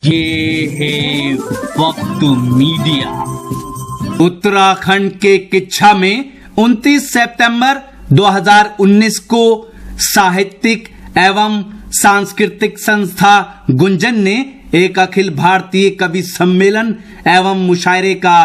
ये है वक्त मीडिया। उत्तराखंड के किच्छा में 29 सितंबर 2019 को साहित्यिक एवं सांस्कृतिक संस्था गुंजन ने एक अखिल भारतीय कवि सम्मेलन एवं मुशायरे का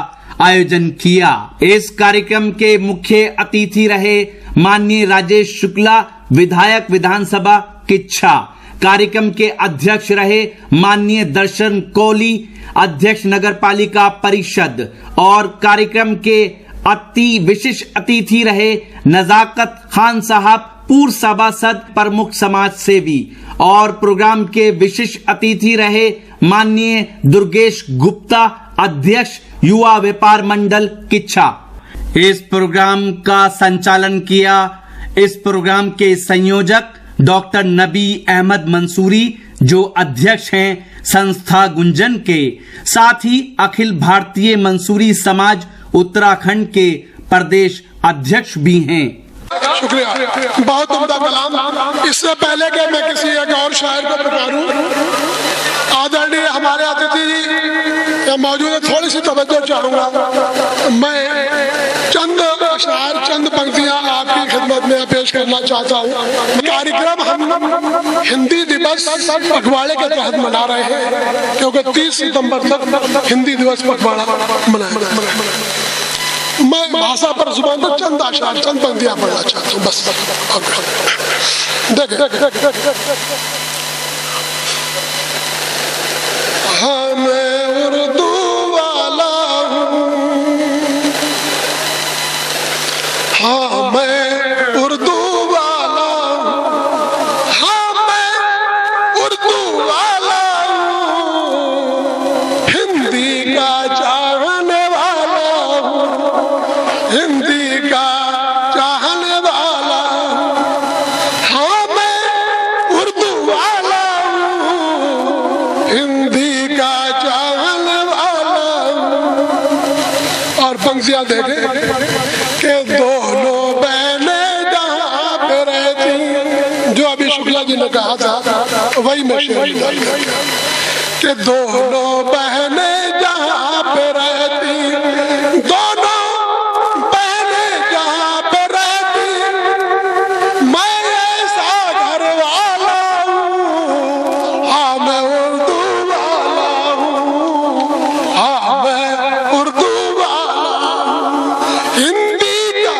आयोजन किया। इस कार्यक्रम के मुख्य अतिथि रहे माननीय राजेश शुक्ला, विधायक विधानसभा किच्छा। कार्यक्रम के अध्यक्ष रहे माननीय दर्शन कोहली, अध्यक्ष नगर पालिका परिषद। और कार्यक्रम के अति विशिष्ट अतिथि रहे नजाकत खान साहब, पूर्व सभासद, प्रमुख समाज सेवी। और प्रोग्राम के विशिष्ट अतिथि रहे माननीय दुर्गेश गुप्ता, अध्यक्ष युवा व्यापार मंडल किच्छा। इस प्रोग्राम का संचालन किया। इस प्रोग्राम के संयोजक डॉक्टर नबी अहमद मंसूरी, जो अध्यक्ष हैं संस्था गुंजन के, साथ ही अखिल भारतीय मंसूरी समाज उत्तराखंड के प्रदेश अध्यक्ष भी हैं। शुक्रिया, बहुत उम्दा कलाम। इससे पहले कि मैं किसी एक और शायर को पुकारूं, आदरणीय हमारे अतिथि जी मौजूद है, थोड़ी सी तवज्जो चाहूंगा। मैं चंद पंक्तियां आपकी खिदमत में पेश करना चाहता हूं। कार्यक्रम हम हिंदी दिवस पखवाड़े के तहत मना रहे हैं, क्योंकि 30 सितंबर तक हिंदी दिवस पखवाड़ा मनाया। मैं भाषा पर जुबान पर चंद आशार, चंद पंक्तियां पढ़ना चाहता हूँ बस। देखें, हाँ मैं उर्दू वाला हूँ, हाँ मैं उर्दू वाला हूँ, हाँ मैं उर्दू वाला हूँ, हिंदी का चाहने वाला हूँ, हिंदी का चाहने वाला हूँ, हाँ मैं उर्दू वाला हूँ, हिंदी का चाहने वाला हूँ। और पंक्तियां देखें कि दोनों बहनें जहाँ पे रहती, जो अभी शुक्ला जी ने कहा था वही मैं शेर कि दोनों बहनें जहाँ पे रहती, दोनों बहनें जहाँ पे रहती, मैं ऐसा घर वाला हूँ, हाँ मैं उर्दू वाला हूँ, हाँ मैं उर्दू वाला हूँ, हिंदी का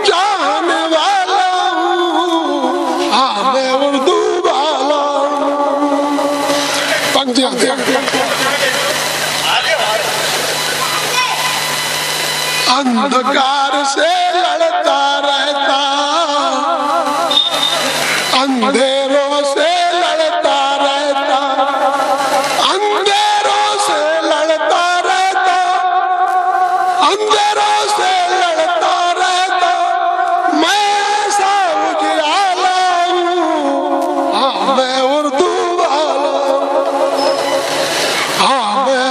चाहने वाला हूँ, हाँ मैं उर्दू वाला हूँ। पंक्तियां अंधकार से लड़ता रहता, अंधेरों से लड़ता रहता, अंधेरों से लड़ता रहता, अंधेरों से लड़ता रहता, मैं ऐसा उजियाला हूँ, हाँ मैं उर्दू वाला हूँ, हाँ मैं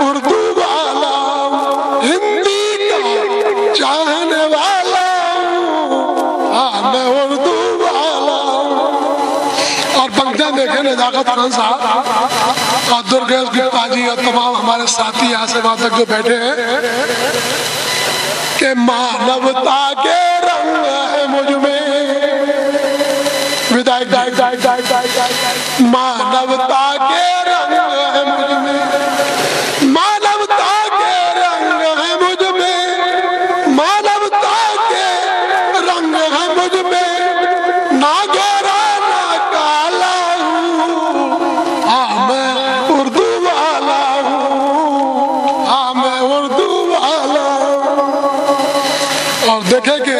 उर्दू वाला हूँ, हिंदी का चाहने वाला हूँ, हाँ मैं उर्दू वाला हूँ। और पंक्तियां देखें नजाकत खान साहब और दुर्गेश गुप्ता जी और तमाम हमारे साथी यहाँ से वहां तक जो बैठे हैं, कि मानवता के रंग है मुझ में, विधायक मानवता के रंग है मुझ में, मानवता के रंग है मुझ में, मानवता के रंग है मुझ में, ना गोरा ना काला हूँ, हाँ मैं उर्दू वाला हूँ, हाँ मैं उर्दू वाला हूँ। और देखें कि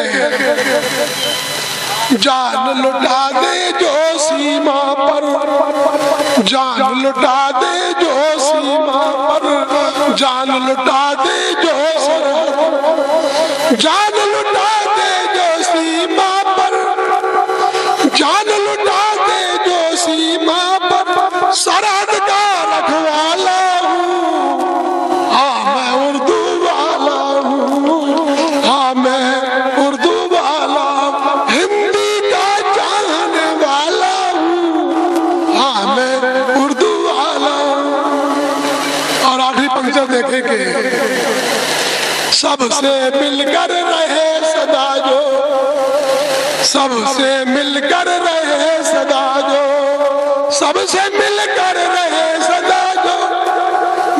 जान लुटा दे जो सीमा पर, जान लुटा दे जो सीमा पर, जान लुटा दे जो सरहद, जान लुटा दे जो सीमा पर, जान लुटा दे जो सीमा पर, सरहद का रखवाला हूँ, हाँ मैं उर्दू वाला हूँ, हाँ मैं उर्दू वाला हूँ, हिंदी का चाहने वाला हूँ, हाँ मैं उर्दू वाला हूँ। इधर देखेंगे, सबसे मिलकर रहे सदा जो, सबसे मिलकर रहे सदा जो, सबसे मिलकर रहे सदा जो,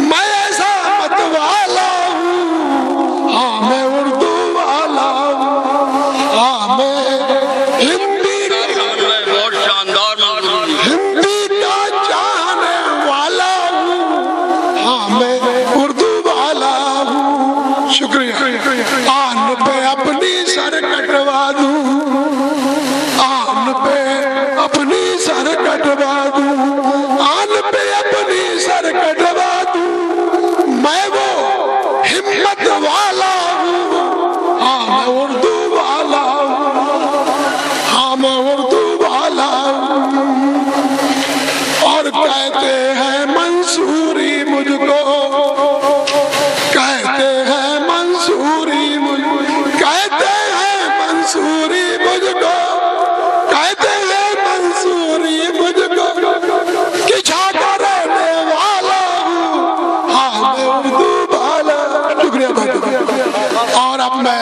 मैं ऐसा मत वाला हूँ, हाँ मैं उर्दू वाला हूँ, हाँ मैं हिंदी का चाहने वाला हूँ, हाँ मैं उर्दू वाला हूँ। शुक्रिया। आन पे अपनी सर कटवा दूं, आन पे अपनी सर कटवा दूं, आन पे अपनी सर कटवा दूं, मैं वो हिम्मत वाला हूँ, हाँ मैं उर्दू वाला हूँ, हाँ मैं उर्दू वाला हूँ। और कहते हैं मंसूरी मुझको, कहते हैं मंसूरी मुझको, कहते हैं मंसूरी मुझको, कहते हैं मंसूरी मुझको, कि झाका रहने वाला हूँ, हाँ मैं उर्दू वाला। शुक्रिया। और अब मैं